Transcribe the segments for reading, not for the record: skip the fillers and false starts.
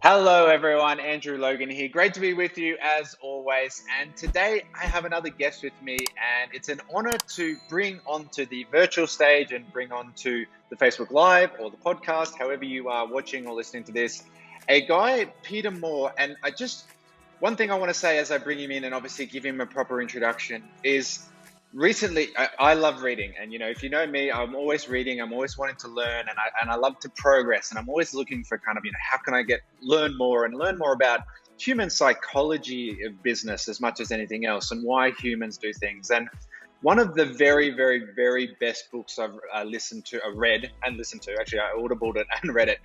Hello, everyone. Andrew Logan here. Great to be with you as always. And today I have another guest with me, and it's an honor to bring onto the virtual stage and bring onto the Facebook Live or the podcast, however you are watching or listening to this, a guy, Peter Mohr. And one thing I want to say as I bring him in and obviously give him a proper introduction is recently I love reading, and if you know me, I'm always reading, I'm always wanting to learn, and I love to progress, and I'm always looking for kind of how can I learn more and learn more about human psychology of business as much as anything else, and why humans do things. And one of the very, very, very best books I've read and listened to, actually I audibled it and read it,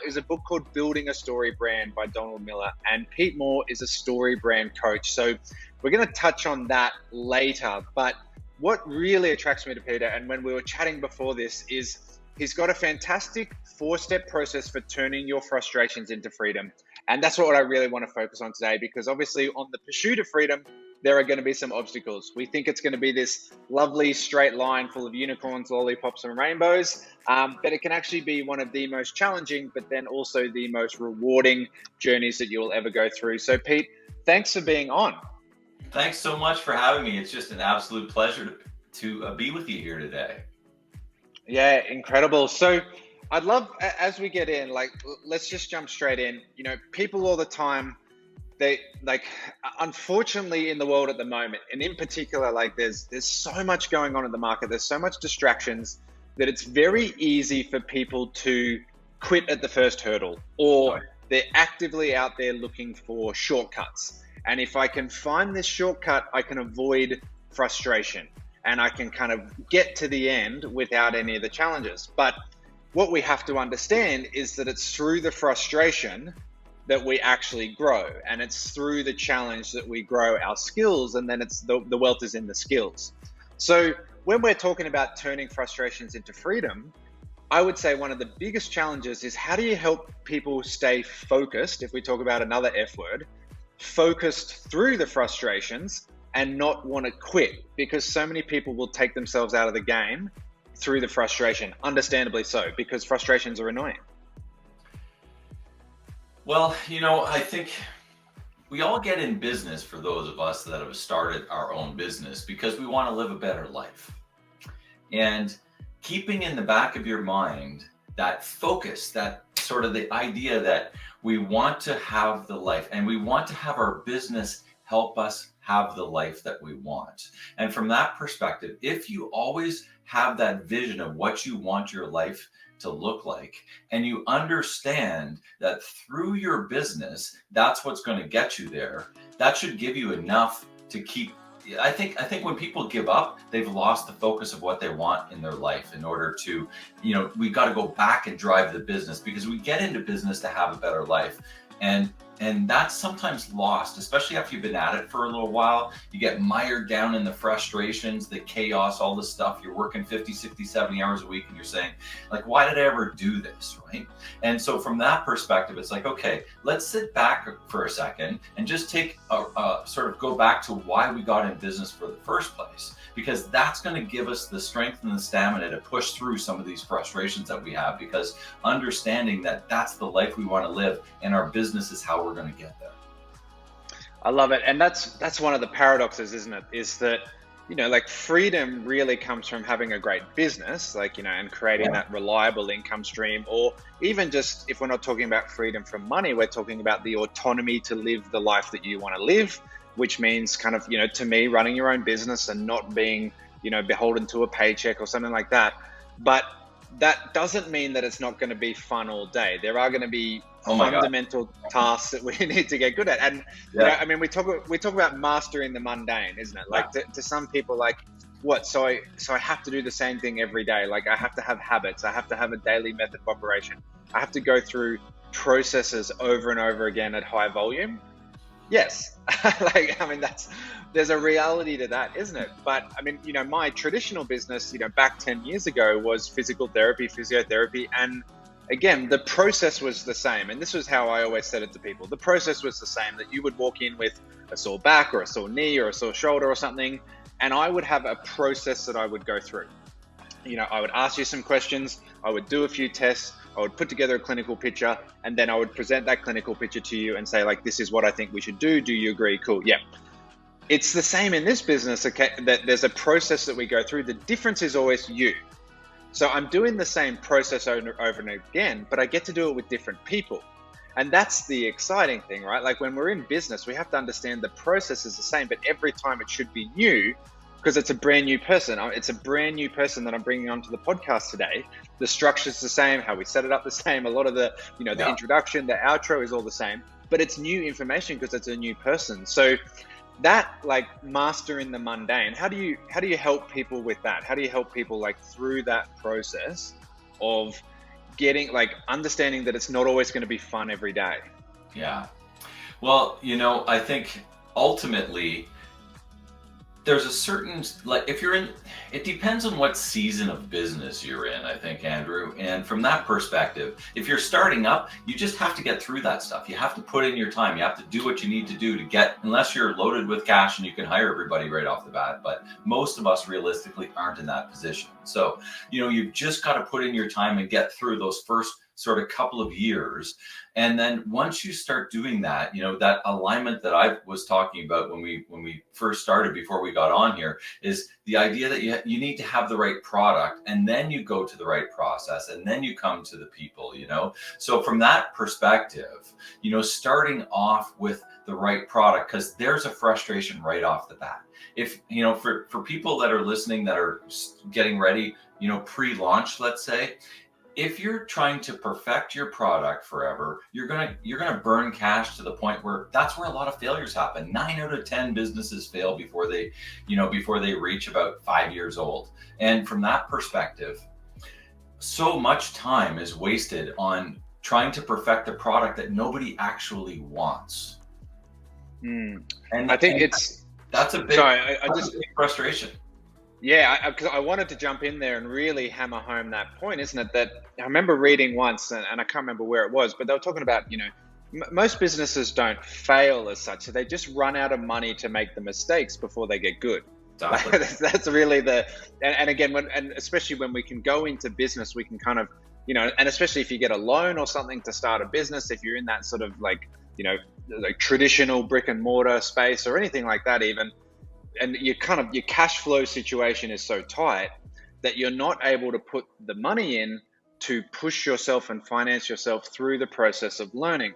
is a book called Building a Story Brand by Donald Miller. And Pete Mohr is a story brand coach. So we're going to touch on that later. But what really attracts me to Peter, and when we were chatting before this, is he's got a fantastic 4-step process for turning your frustrations into freedom. And that's what I really want to focus on today, because obviously on the pursuit of freedom, there are going to be some obstacles. We think it's going to be this lovely straight line full of unicorns, lollipops, and rainbows, but it can actually be one of the most challenging, but then also the most rewarding journeys that you'll ever go through. So Pete, thanks for being on. Thanks so much for having me. It's just an absolute pleasure to be with you here today. Yeah, incredible. So I'd love, as we get in, let's just jump straight in. People all the time, they unfortunately in the world at the moment, and in particular, there's so much going on in the market, there's so much distractions that it's very easy for people to quit at the first hurdle, or they're actively out there looking for shortcuts. And if I can find this shortcut, I can avoid frustration and I can kind of get to the end without any of the challenges. But what we have to understand is that it's through the frustration that we actually grow, and it's through the challenge that we grow our skills, and then it's the wealth is in the skills. So when we're talking about turning frustrations into freedom, I would say one of the biggest challenges is, how do you help people stay focused, if we talk about another F word, focused through the frustrations and not want to quit? Because so many people will take themselves out of the game through the frustration, understandably so, because frustrations are annoying. Well, I think we all get in business, for those of us that have started our own business, because we want to live a better life. And keeping in the back of your mind that focus, that sort of the idea that we want to have the life and we want to have our business help us have the life that we want. And from that perspective, if you always have that vision of what you want your life to look like, and you understand that through your business, that's what's going to get you there, that should give you enough to keep. I think when people give up, they've lost the focus of what they want in their life. In order to, we've got to go back and drive the business, because we get into business to have a better life. And that's sometimes lost, especially after you've been at it for a little while. You get mired down in the frustrations, the chaos, all this stuff. You're working 50, 60, 70 hours a week, and you're saying, why did I ever do this, right? And so from that perspective, it's okay, let's sit back for a second and just take a sort of go back to why we got in business for the first place, because that's going to give us the strength and the stamina to push through some of these frustrations that we have, because understanding that that's the life we want to live, and our business is how we're going to get there. I love it. And that's one of the paradoxes, isn't it? Is that, freedom really comes from having a great business, and creating that reliable income stream, or even just, if we're not talking about freedom from money, we're talking about the autonomy to live the life that you want to live, which means kind of, to me, running your own business and not being, beholden to a paycheck or something like that. But that doesn't mean that it's not going to be fun all day. There are going to be fundamental tasks that we need to get good at. And we talk about mastering the mundane, isn't it? To some people, so I have to do the same thing every day. I have to have habits. I have to have a daily method of operation. I have to go through processes over and over again at high volume. Yes. There's a reality to that, isn't it? But my traditional business, back 10 years ago, was physical therapy, physiotherapy. And again, the process was the same. And this was how I always said it to people. The process was the same, that you would walk in with a sore back or a sore knee or a sore shoulder or something, and I would have a process that I would go through. I would ask you some questions, I would do a few tests, I would put together a clinical picture, and then I would present that clinical picture to you and say, like, this is what I think we should do. Do you agree? Cool. Yeah. It's the same in this business, okay, that there's a process that we go through. The difference is always you. So I'm doing the same process over and again, but I get to do it with different people. And that's the exciting thing, right? Like when we're in business, we have to understand the process is the same, but every time it should be new because it's a brand new person. It's a brand new person that I'm bringing onto the podcast today. The structure's the same, how we set it up the same. A lot of the, the introduction, the outro is all the same, but it's new information because it's a new person. So that, like, mastering the mundane, how do you help people with that? How do you help people like through that process of getting, like, understanding that it's not always going to be fun every day? Yeah. Well, I think ultimately there's a certain, like, if you're in, it depends on what season of business you're in, I think, Andrew. And from that perspective, if you're starting up, you just have to get through that stuff. You have to put in your time. You have to do what you need to do to get, unless you're loaded with cash and you can hire everybody right off the bat. But most of us realistically aren't in that position. So, you've just got to put in your time and get through those first sort of couple of years. And then once you start doing that, that alignment that I was talking about when we first started, before we got on here, is the idea that you need to have the right product, and then you go to the right process, and then you come to the people, So from that perspective, starting off with the right product, because there's a frustration right off the bat. If, for people that are listening that are getting ready, pre-launch, let's say, if you're trying to perfect your product forever, you're gonna burn cash to the point where that's where a lot of failures happen. 9 out of 10 businesses fail before they reach about 5 years old. And from that perspective, so much time is wasted on trying to perfect a product that nobody actually wants. And I think that's a big, just big frustration. Yeah, because I wanted to jump in there and really hammer home that point, isn't it? That I remember reading once, and I can't remember where it was, but they were talking about, most businesses don't fail as such. So they just run out of money to make the mistakes before they get good. Exactly. That's really and again, and especially when we can go into business, we can kind of, and especially if you get a loan or something to start a business, if you're in that sort of like traditional brick and mortar space or anything like that even, and your cash flow situation is so tight that you're not able to put the money in to push yourself and finance yourself through the process of learning.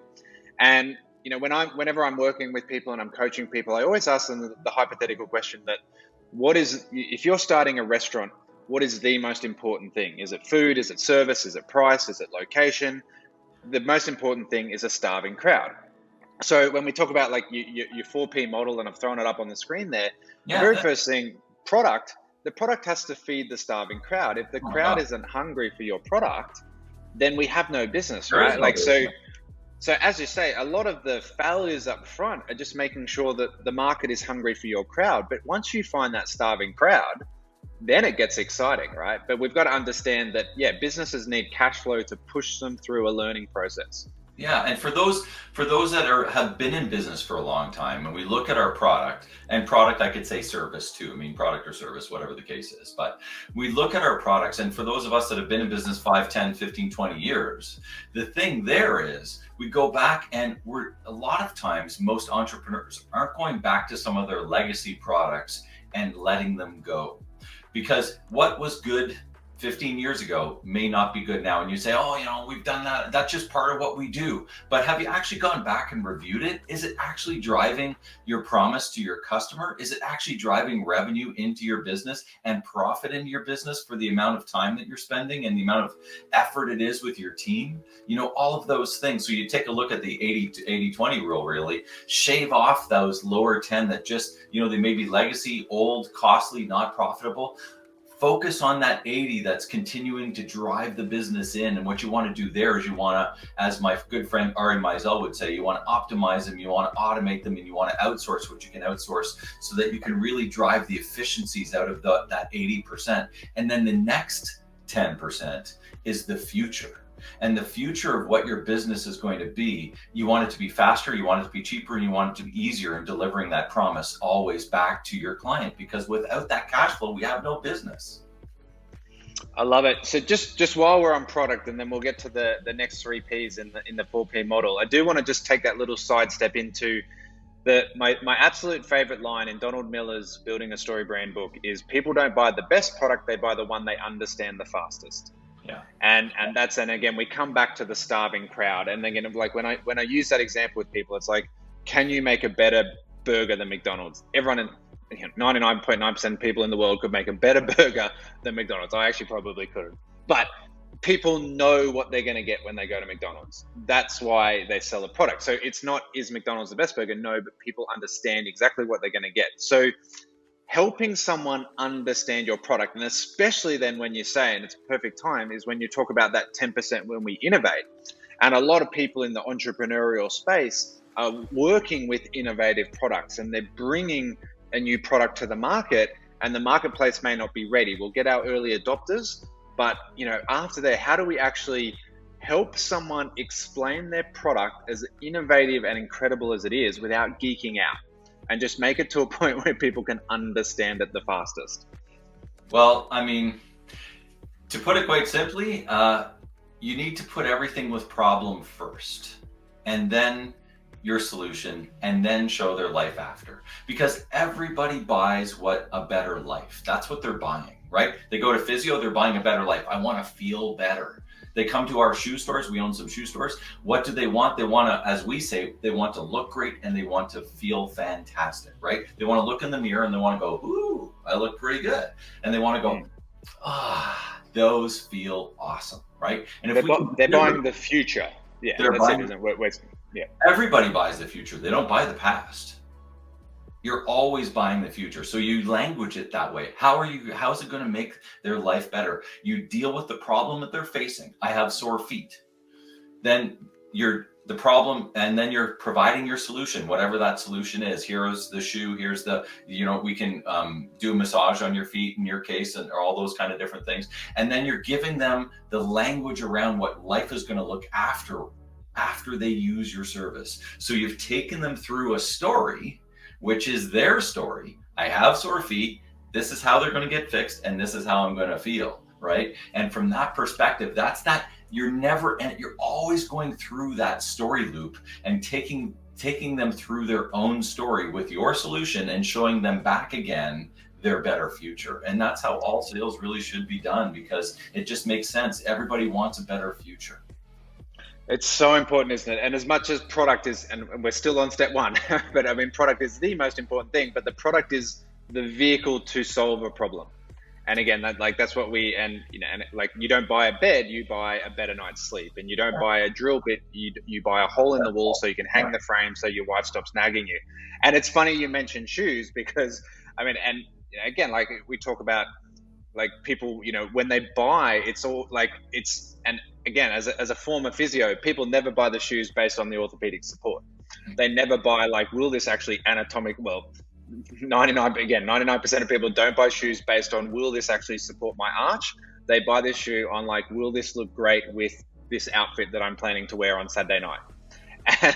And whenever I'm working with people and I'm coaching people, I always ask them the hypothetical question that if you're starting a restaurant, what is the most important thing? Is it food? Is it service? Is it price? Is it location? The most important thing is a starving crowd. So when we talk about like your 4P model, and I've thrown it up on the screen there, the very first thing, the product has to feed the starving crowd. If the crowd isn't hungry for your product, then we have no business, right? So as you say, a lot of the failures up front are just making sure that the market is hungry for your crowd. But once you find that starving crowd, then it gets exciting, right? But we've got to understand that, businesses need cash flow to push them through a learning process. Yeah, and for those that have been in business for a long time, and we look at our product, and product, I could say service too. I mean, product or service, whatever the case is. But we look at our products, and for those of us that have been in business 5, 10, 15, 20 years, the thing there is we go back, and a lot of times most entrepreneurs aren't going back to some of their legacy products and letting them go. Because what was good 15 years ago may not be good now. And you say, we've done that. That's just part of what we do. But have you actually gone back and reviewed it? Is it actually driving your promise to your customer? Is it actually driving revenue into your business and profit into your business for the amount of time that you're spending and the amount of effort it is with your team? All of those things. So you take a look at the 80-20 rule, really shave off those lower 10 that just, they may be legacy, old, costly, not profitable. Focus on that 80 that's continuing to drive the business in. And what you want to do there is you want to, as my good friend Ari Meisel would say, you want to optimize them, you want to automate them, and you want to outsource what you can outsource so that you can really drive the efficiencies out of that 80%. And then the next 10% is the future. And the future of what your business is going to be, you want it to be faster, you want it to be cheaper, and you want it to be easier in delivering that promise always back to your client. Because without that cash flow, we have no business. I love it. So just while we're on product, and then we'll get to the next three P's in the 4P model. I do want to just take that little sidestep into my absolute favorite line in Donald Miller's Building a Story brand book is people don't buy the best product, they buy the one they understand the fastest. Yeah. And again, we come back to the starving crowd. And again, like when I use that example with people, it's like, can you make a better burger than McDonald's? Everyone in 99.9% of people in the world could make a better burger than McDonald's. I actually probably couldn't. But people know what they're going to get when they go to McDonald's. That's why they sell a product. So it's not, is McDonald's the best burger? No, but people understand exactly what they're going to get. So helping someone understand your product, and especially then when you say, and it's a perfect time, is when you talk about that 10% when we innovate. And a lot of people in the entrepreneurial space are working with innovative products, and they're bringing a new product to the market, and the marketplace may not be ready. We'll get our early adopters, but after that, how do we actually help someone explain their product as innovative and incredible as it is without geeking out, and just make it to a point where people can understand it the fastest? Well, I mean, to put it quite simply, you need to put everything with problem first, and then your solution, and then show their life after. Because everybody buys what? A better life. That's what they're buying, right? They go to physio, they're buying a better life. I want to feel better. They come to our shoe stores. We own some shoe stores. What do they want? They want to, as we say, they want to look great and they want to feel fantastic, right? They want to look in the mirror and they want to go, ooh, I look pretty good. And they want to go, those feel awesome, right? And if they're buying the future. Yeah, they're that's buying, it, isn't it? Yeah. Everybody buys the future. They don't buy the past. You're always buying the future. So you language it that way. How is it going to make their life better? You deal with the problem that they're facing. I have sore feet. Then the problem, and then you're providing your solution, whatever that solution is. Here's the shoe, here's the, we can do a massage on your feet in your case, and all those kind of different things. And then you're giving them the language around what life is going to look after they use your service. So you've taken them through a story, which is their story. I have sore feet. This is how they're going to get fixed, and this is how I'm going to feel, right? And from that perspective, you're always going through that story loop and taking them through their own story with your solution and showing them back again their better future. And that's how all sales really should be done, because it just makes sense. Everybody wants a better future. It's so important, isn't it? And as much as product is, and we're still on step one, but I mean, product is the most important thing, but the product is the vehicle to solve a problem. And again, that's what you don't buy a bed, you buy a better night's sleep. And you don't buy a drill bit, you buy a hole in the wall so you can hang the frame so your wife stops nagging you. And it's funny you mentioned shoes, because I mean, and again, like we talk about, like people, when they buy, it's all like and again, as a former physio, people never buy the shoes based on the orthopedic support. They never buy will this actually 99% of people don't buy shoes based on, will this actually support my arch? They buy this shoe on will this look great with this outfit that I'm planning to wear on Saturday night?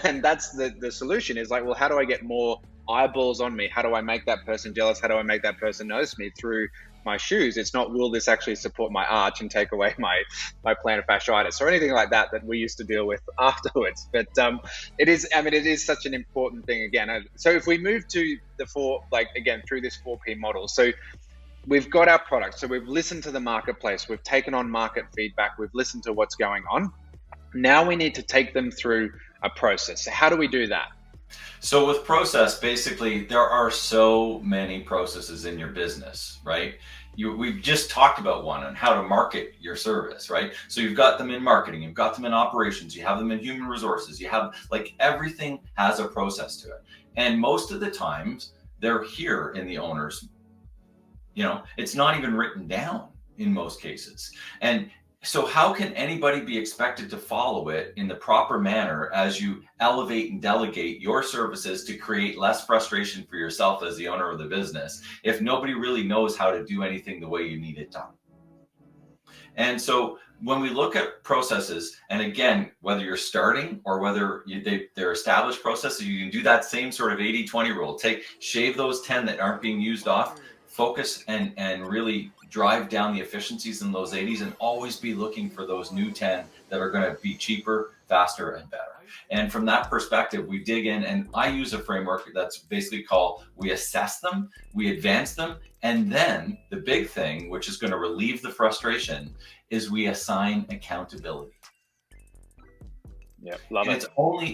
And that's the solution is well, how do I get more eyeballs on me? How do I make that person jealous? How do I make that person notice me through my shoes? It's not, will this actually support my arch and take away my plantar fasciitis or anything like that we used to deal with afterwards. But it is such an important thing again. So if we move to through this 4P model, so we've got our product, so we've listened to the marketplace, we've taken on market feedback, we've listened to what's going on. Now we need to take them through a process. So how do we do that? So with process, basically, there are so many processes in your business, right? We've just talked about one on how to market your service, right? So you've got them in marketing, you've got them in operations, you have them in human resources, you have everything has a process to it. And most of the times they're here in the owners, it's not even written down in most cases. And so how can anybody be expected to follow it in the proper manner as you elevate and delegate your services to create less frustration for yourself as the owner of the business if nobody really knows how to do anything the way you need it done? And so when we look at processes, and again, whether you're starting or whether they're established processes, you can do that same sort of 80-20 rule. Shave those 10 that aren't being used off, focus and really drive down the efficiencies in those 80s and always be looking for those new 10 that are going to be cheaper, faster, and better. And from that perspective, we dig in, and I use a framework that's basically called, we assess them, we advance them, and then the big thing, which is going to relieve the frustration, is we assign accountability. Yeah, love it.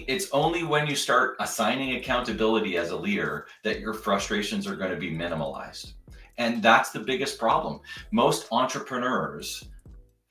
It's only when you start assigning accountability as a leader that your frustrations are going to be minimalized. And that's the biggest problem. Most entrepreneurs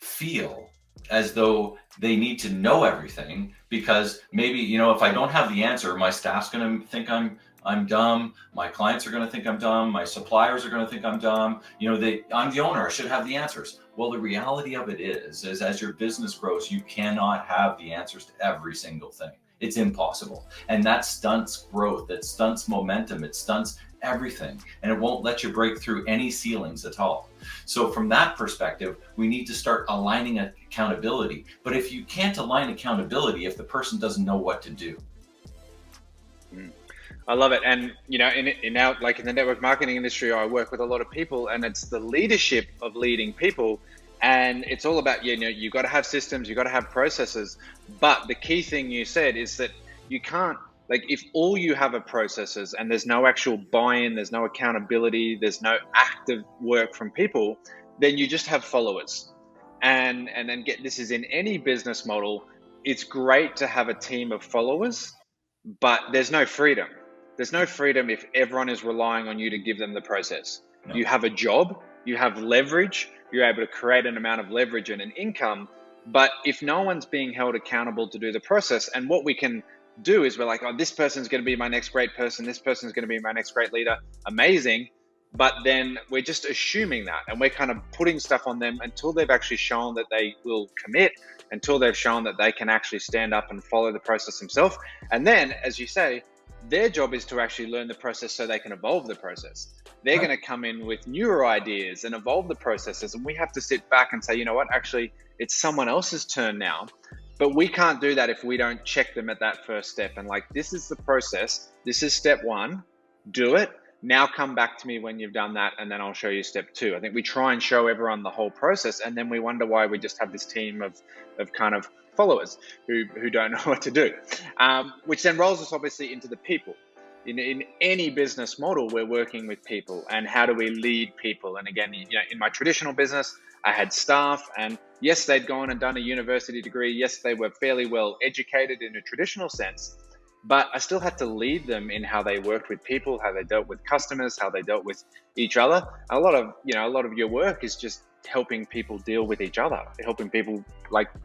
feel as though they need to know everything, because maybe, if I don't have the answer, my staff's going to think I'm dumb. My clients are going to think I'm dumb. My suppliers are going to think I'm dumb. I'm the owner. I should have the answers. Well, the reality of it is as your business grows, you cannot have the answers to every single thing. It's impossible. And that stunts growth. That stunts momentum. It stunts everything. And it won't let you break through any ceilings at all. So from that perspective, we need to start aligning accountability. But if you can't align accountability if the person doesn't know what to do. I love it. And, in our, like in the network marketing industry, I work with a lot of people, and it's the leadership of leading people. And it's all about, you got to have systems, you got to have processes. But the key thing you said is that you can't, if all you have are processes and there's no actual buy-in, there's no accountability, there's no active work from people, then you just have followers. And then this is in any business model. It's great to have a team of followers, but there's no freedom. There's no freedom if everyone is relying on you to give them the process. No. You have a job, you have leverage, you're able to create an amount of leverage and an income. But if no one's being held accountable to do the process, and what we can do is we're like, oh, this person's going to be my next great person, this person's going to be my next great leader, amazing. But then we're just assuming that, and we're kind of putting stuff on them until they've actually shown that they will commit, until they've shown that they can actually stand up and follow the process themselves. And then, as you say, their job is to actually learn the process so they can evolve the process. They're going to come in with newer ideas and evolve the processes. And we have to sit back and say, you know what, actually, it's someone else's turn now. But we can't do that if we don't check them at that first step. And this is the process. This is step one. Do it. Now come back to me when you've done that, and then I'll show you step two. I think we try and show everyone the whole process, and then we wonder why we just have this team of kind of followers who don't know what to do, which then rolls us obviously into the people. In any business model, we're working with people, and how do we lead people? And again, in my traditional business, I had staff, and yes, they'd gone and done a university degree. Yes, they were fairly well educated in a traditional sense, but I still had to lead them in how they worked with people, how they dealt with customers, how they dealt with each other. A lot of your work is just helping people deal with each other, helping people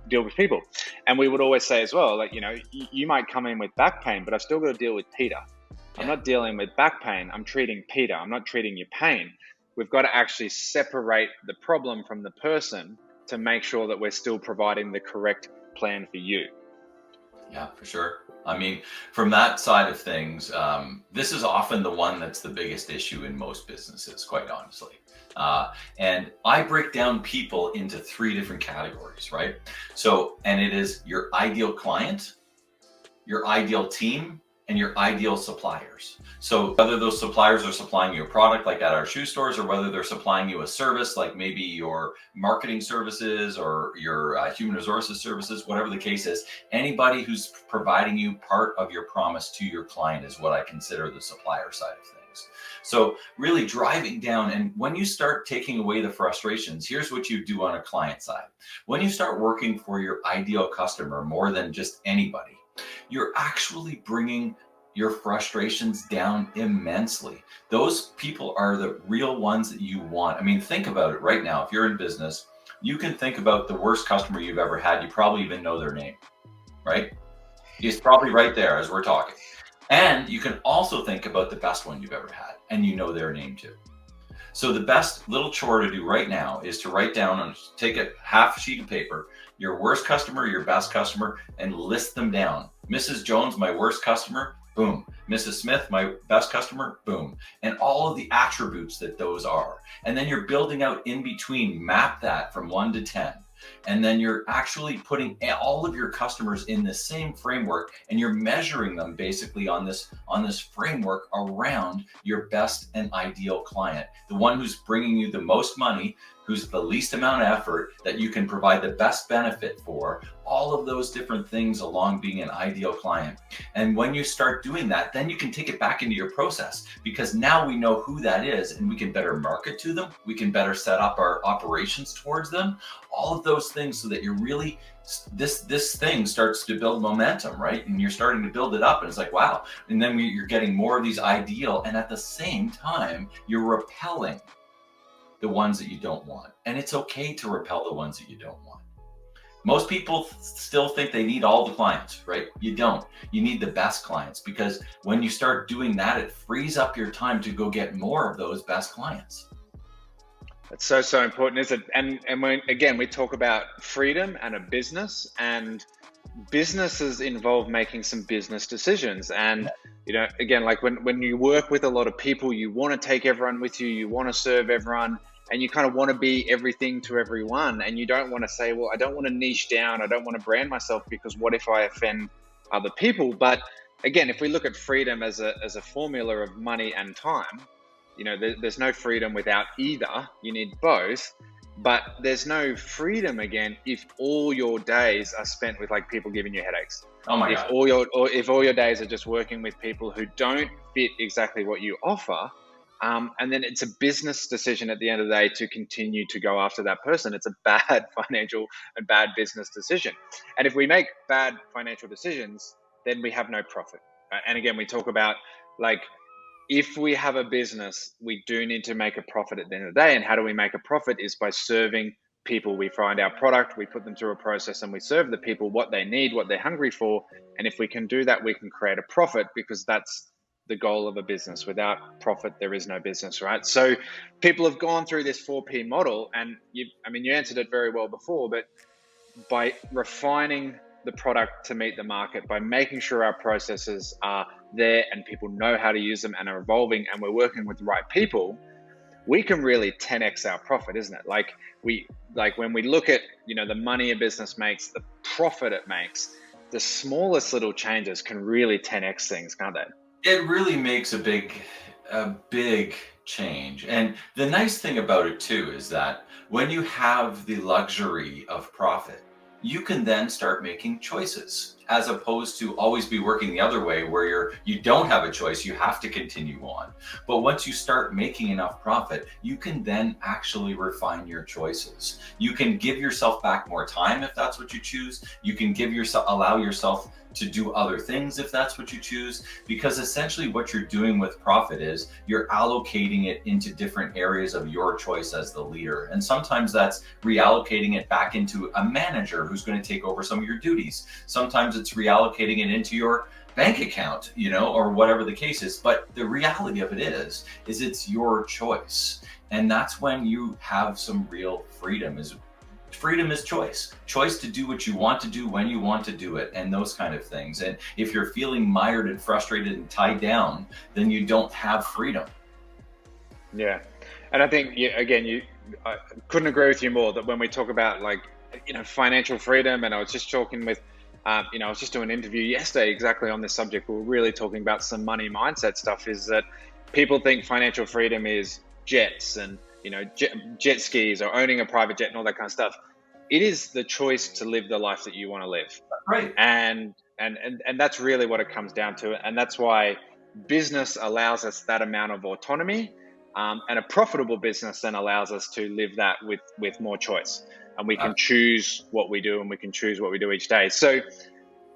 deal with people. And we would always say as well, you might come in with back pain, but I've still got to deal with Peter. I'm not dealing with back pain. I'm treating Peter. I'm not treating your pain. We've got to actually separate the problem from the person to make sure that we're still providing the correct plan for you. Yeah, for sure. I mean, from that side of things, this is often the one that's the biggest issue in most businesses, quite honestly. And I break down people into 3 different categories, right? So, and it is your ideal client, your ideal team, and your ideal suppliers. So whether those suppliers are supplying you a product like at our shoe stores, or whether they're supplying you a service like maybe your marketing services or your human resources services, whatever the case is, anybody who's providing you part of your promise to your client is what I consider the supplier side of things. So really driving down, and when you start taking away the frustrations, here's what you do on a client side. When you start working for your ideal customer more than just anybody, you're actually bringing your frustrations down immensely. Those people are the real ones that you want. I mean, think about it right now. If you're in business, you can think about the worst customer you've ever had. You probably even know their name, right? It's probably right there as we're talking. And you can also think about the best one you've ever had, and you know their name too. So the best little chore to do right now is to write down and take a half sheet of paper, your worst customer, your best customer, and list them down. Mrs. Jones, my worst customer, boom. Mrs. Smith, my best customer, boom. And all of the attributes that those are. And then you're building out in between, map that from 1 to 10. And then you're actually putting all of your customers in the same framework, and you're measuring them basically on this framework around your best and ideal client, the one who's bringing you the most money, who's the least amount of effort, that you can provide the best benefit for, all of those different things along being an ideal client. And when you start doing that, then you can take it back into your process, because now we know who that is and we can better market to them. We can better set up our operations towards them, all of those things, so that you're really, this thing starts to build momentum, right? And you're starting to build it up, and it's like, wow. And then you're getting more of these ideal, and at the same time, you're repelling the ones that you don't want. And it's okay to repel the ones that you don't want. Most people still think they need all the clients, right? You don't. You need the best clients, because when you start doing that, it frees up your time to go get more of those best clients. It's so important, isn't it? And when, again, we talk about freedom and a business, and businesses involve making some business decisions. And, you know, again, like when you work with a lot of people, you want to take everyone with you, you want to serve everyone, and you kind of want to be everything to everyone. And you don't want to say, well, I don't want to niche down, I don't want to brand myself, because what if I offend other people? But again, if we look at freedom as a formula of money and time, you know, there's no freedom without either. You need both. But there's no freedom, again, if all your days are spent with like people giving you headaches. Oh my God. If all your days are just working with people who don't fit exactly what you offer, and then it's a business decision at the end of the day to continue to go after that person. It's a bad financial and bad business decision. And if we make bad financial decisions, then we have no profit. And again, we talk about, like, if we have a business, we do need to make a profit at the end of the day. And how do we make a profit? Is by serving people. We find our product, we put them through a process, and we serve the people what they need, what they're hungry for. And if we can do that, we can create a profit, because that's the goal of a business. Without profit, there is no business, right? So people have gone through this 4P model, and you answered it very well before, but by refining the product to meet the market, by making sure our processes are there and people know how to use them and are evolving, and we're working with the right people, we can really 10x our profit, isn't it? Like when we look at, you know, the money a business makes, the profit it makes, the smallest little changes can really 10x things, can't they? It really makes a big change. And the nice thing about it too is that when you have the luxury of profit, you can then start making choices, as opposed to always be working the other way, where you don't have a choice, you have to continue on. But once you start making enough profit, you can then actually refine your choices. You can give yourself back more time if that's what you choose. You can allow yourself to do other things if that's what you choose, because essentially what you're doing with profit is you're allocating it into different areas of your choice as the leader. And sometimes that's reallocating it back into a manager who's going to take over some of your duties. Sometimes it's reallocating it into your bank account, you know, or whatever the case is. But the reality of it is it's your choice. And that's when you have some real freedom. Freedom is choice to do what you want to do when you want to do it, and those kind of things. And if you're feeling mired and frustrated and tied down, then you don't have freedom. Yeah. And I think, I couldn't agree with you more, that when we talk about, like, you know, financial freedom, and I was just talking with, I was just doing an interview yesterday exactly on this subject. We were really talking about some money mindset stuff, is that people think financial freedom is jets and, you know, jet skis or owning a private jet and all that kind of stuff. It is the choice to live the life that you want to live. Right. And that's really what it comes down to. And that's why business allows us that amount of autonomy, and a profitable business then allows us to live that with more choice. And we can choose what we do, and we can choose what we do each day. So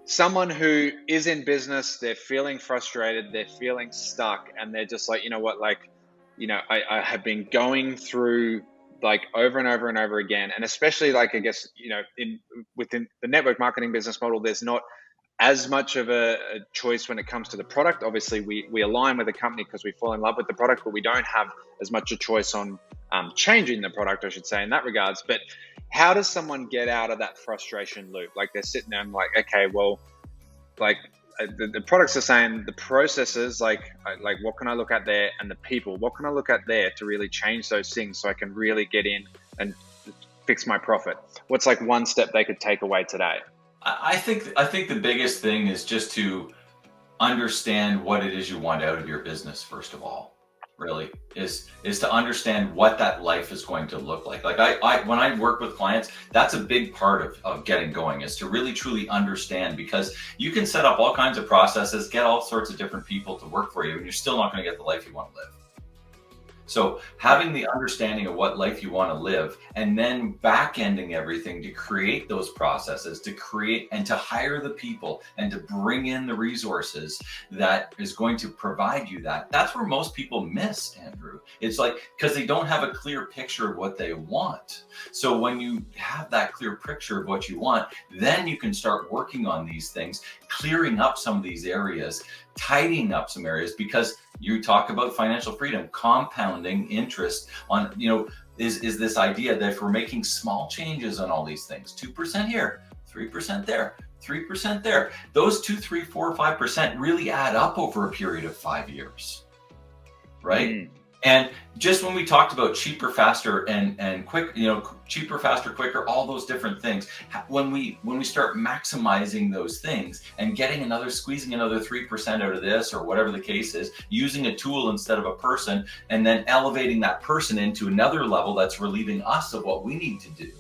someone who is in business, they're feeling frustrated, they're feeling stuck, and they're just like, you know what, like, you know, I have been going through, like, over and over and over again. And especially, like, I guess, you know, within the network marketing business model, there's not as much of a choice when it comes to the product. Obviously, we align with the company because we fall in love with the product, but we don't have as much a choice on changing the product, I should say, in that regards. But how does someone get out of that frustration loop? Like, they're sitting there and like, okay, well, like, the products are saying, the processes, like what can I look at there, and the people, what can I look at there to really change those things, so I can really get in and fix my profit? What's like one step they could take away today? I think the biggest thing is just to understand what it is you want out of your business. First of all, really is to understand what that life is going to look like. Like I when I work with clients, that's a big part of getting going, is to really truly understand, because you can set up all kinds of processes, get all sorts of different people to work for you, and you're still not going to get the life you want to live. So having the understanding of what life you want to live, and then back-ending everything to create those processes, to create and to hire the people and to bring in the resources that is going to provide you that. That's where most people miss, Andrew. It's like, because they don't have a clear picture of what they want. So when you have that clear picture of what you want, then you can start working on these things, clearing up some of these areas, tidying up some areas, because you talk about financial freedom, compounding interest on, is this idea that if we're making small changes on all these things, 2% here, 3% there, 3% there, those 2, 3, 4, 5% really add up over a period of 5 years, right? Mm. And just when we talked about cheaper, faster, and quick, cheaper, faster, quicker, all those different things, when we start maximizing those things and squeezing another 3% out of this, or whatever the case is, using a tool instead of a person, and then elevating that person into another level that's relieving us of what we need to do.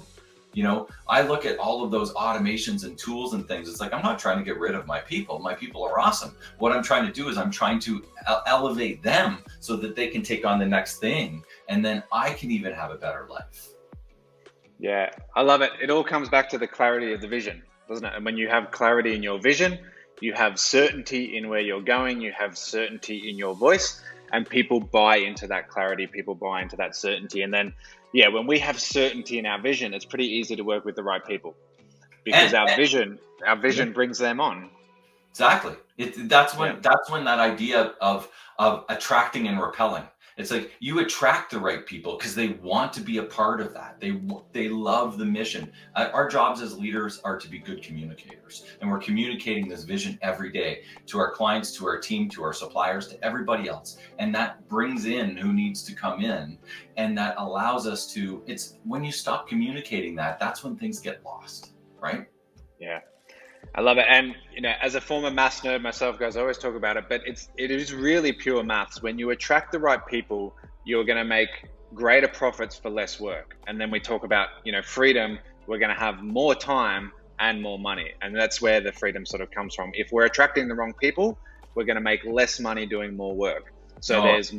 I look at all of those automations and tools and things. It's like, I'm not trying to get rid of my people. My people are awesome. What I'm trying to do is I'm trying to elevate them so that they can take on the next thing. And then I can even have a better life. Yeah, I love it. It all comes back to the clarity of the vision, doesn't it? And when you have clarity in your vision, you have certainty in where you're going, you have certainty in your voice, and people buy into that clarity, people buy into that certainty. And then, when we have certainty in our vision, it's pretty easy to work with the right people, because our vision brings them on. Exactly. That's when that idea of attracting and repelling. It's like you attract the right people because they want to be a part of that. They love the mission. Our jobs as leaders are to be good communicators, and we're communicating this vision every day to our clients, to our team, to our suppliers, to everybody else. And that brings in who needs to come in, and that allows us to. It's when you stop communicating that's when things get lost, right? Yeah. I love it. And, as a former maths nerd myself, guys, I always talk about it, but it is really pure maths. When you attract the right people, you're going to make greater profits for less work. And then we talk about, freedom, we're going to have more time and more money. And that's where the freedom sort of comes from. If we're attracting the wrong people, we're going to make less money doing more work. So there's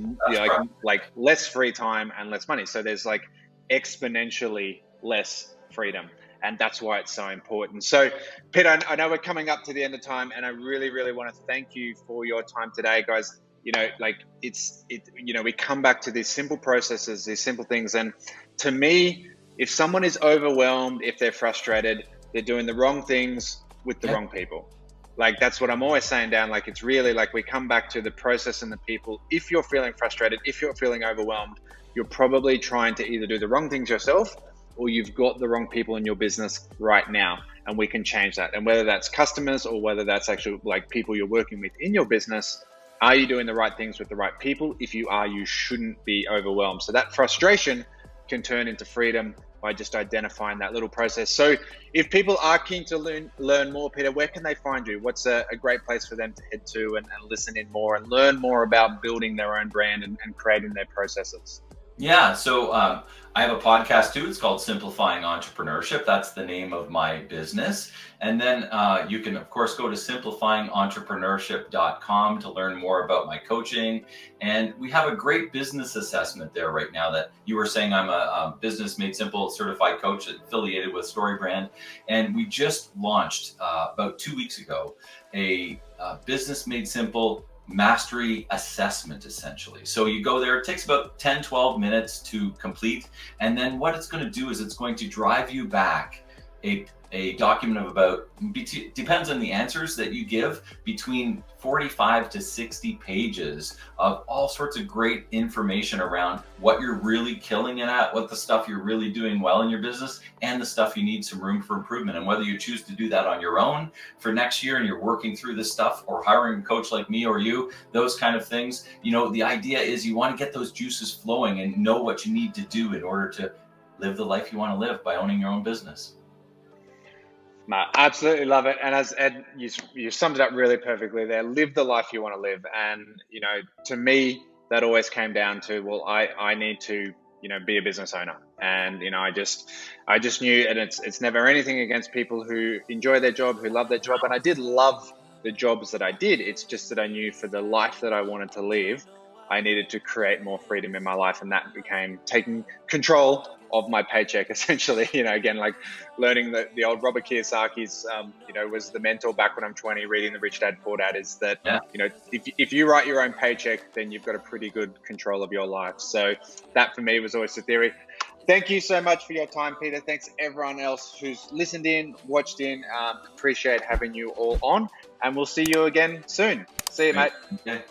like less free time and less money. So there's like exponentially less freedom. And that's why it's so important. So, Pete, I know we're coming up to the end of time, and I really, really want to thank you for your time today, guys. We come back to these simple processes, these simple things. And to me, if someone is overwhelmed, if they're frustrated, they're doing the wrong things with the wrong people. Like, that's what I'm always saying down. Like, it's really like we come back to the process and the people. If you're feeling frustrated, if you're feeling overwhelmed, you're probably trying to either do the wrong things yourself, or you've got the wrong people in your business right now, and we can change that. And whether that's customers or whether that's actually like people you're working with in your business, are you doing the right things with the right people? If you are, you shouldn't be overwhelmed. So that frustration can turn into freedom by just identifying that little process. So if people are keen to learn more, Peter, where can they find you? What's a great place for them to head to and listen in more and learn more about building their own brand and creating their processes? Yeah, so I have a podcast too. It's called Simplifying Entrepreneurship. That's the name of my business. And then you can, of course, go to simplifyingentrepreneurship.com to learn more about my coaching. And we have a great business assessment there right now that you were saying. I'm a Business Made Simple certified coach affiliated with StoryBrand. And we just launched about 2 weeks ago a Business Made Simple mastery assessment, essentially. So you go there, it takes about 10-12 minutes to complete, and then what it's going to do is it's going to drive you back a document of about, depends on the answers that you give, between 45 to 60 pages of all sorts of great information around what you're really killing it at, what the stuff you're really doing well in your business, and the stuff you need some room for improvement. And whether you choose to do that on your own for next year and you're working through this stuff, or hiring a coach like me or you, those kind of things, the idea is you want to get those juices flowing and know what you need to do in order to live the life you want to live by owning your own business. No, absolutely love it. And as Ed, you summed it up really perfectly there. Live the life you want to live. And, to me, that always came down to, well, I need to, be a business owner. And, I just knew, and it's never anything against people who enjoy their job, who love their job. And I did love the jobs that I did. It's just that I knew for the life that I wanted to live, I needed to create more freedom in my life. And that became taking control of my paycheck, essentially. Again, like learning the old Robert Kiyosaki's, was the mentor back when I'm 20, reading the Rich Dad Poor Dad, is that, Yeah. if you write your own paycheck, then you've got a pretty good control of your life. So that for me was always the theory. Thank you so much for your time, Peter. Thanks everyone else who's listened in, watched in. Appreciate having you all on, and we'll see you again soon. See you, mate. Okay.